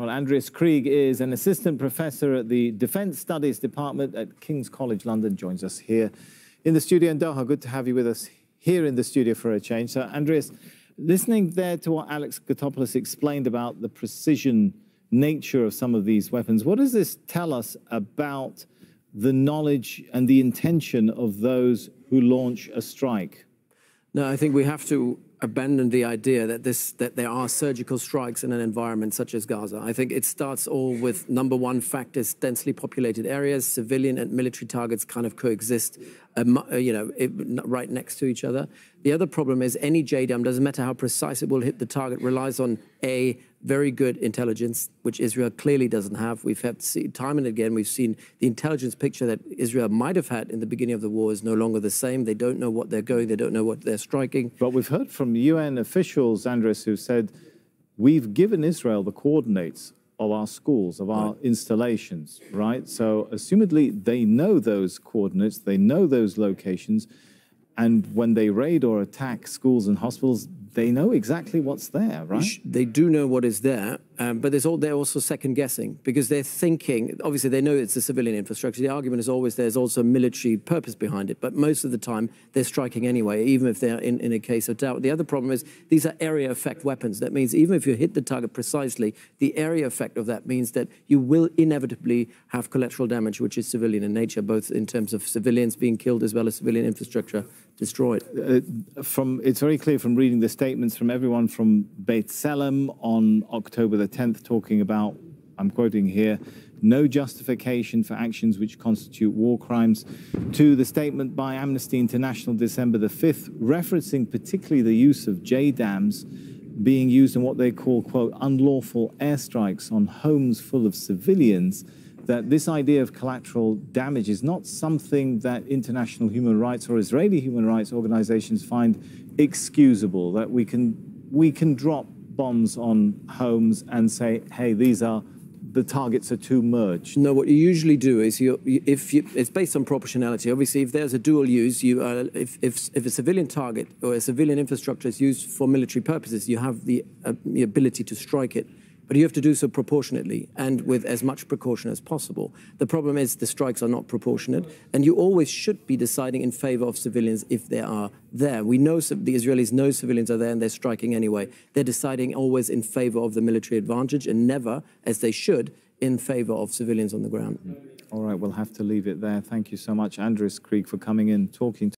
Well, Andreas Krieg is an assistant professor at the Defence Studies Department at King's College London, joins us here in the studio in Doha. Good to have you with us here in the studio for a change. So, Andreas, listening there to what Alex Gotopoulos explained about the precision nature of some of these weapons, what does this tell us about the knowledge and the intention of those who launch a strike? No, I think we have to abandon the idea that there are surgical strikes in an environment such as Gaza. I think it starts all with number one fact is densely populated areas, civilian and military targets kind of coexist, right next to each other. The other problem is any JDAM, doesn't matter how precise it will hit the target, relies on a very good intelligence, which Israel clearly doesn't have. We've had to see time and again, we've seen the intelligence picture that Israel might have had in the beginning of the war is no longer the same. They don't know what they're going, they don't know what they're striking. But we've heard from UN officials, Andreas, who said, we've given Israel the coordinates of our schools, of our installations, right? So, assumedly, they know those coordinates, they know those locations, and when they raid or attack schools and hospitals, they know exactly what's there, right? They do know what is there, but they're also second-guessing because they're thinking, obviously they know it's a civilian infrastructure. The argument is always there's also a military purpose behind it, but most of the time they're striking anyway, even if they're in a case of doubt. The other problem is these are area effect weapons. That means even if you hit the target precisely, the area effect of that means that you will inevitably have collateral damage, which is civilian in nature, both in terms of civilians being killed as well as civilian infrastructure destroyed. It's very clear from reading the statements from everyone from Beit Salem on October the 10th talking about, I'm quoting here, no justification for actions which constitute war crimes, to the statement by Amnesty International December the 5th, referencing particularly the use of JDAMs being used in what they call, quote, unlawful airstrikes on homes full of civilians, that this idea of collateral damage is not something that international human rights or Israeli human rights organizations find excusable, that we can drop bombs on homes and say, hey, the targets are too merged. No, what you usually do is it's based on proportionality. Obviously, if there's a dual use, if a civilian target or a civilian infrastructure is used for military purposes, you have the ability to strike it. But you have to do so proportionately and with as much precaution as possible. The problem is the strikes are not proportionate, and you always should be deciding in favor of civilians if they are there. We know the Israelis know civilians are there and they're striking anyway. They're deciding always in favor of the military advantage and never, as they should, in favor of civilians on the ground. All right, we'll have to leave it there. Thank you so much, Andreas Krieg, for coming in, talking to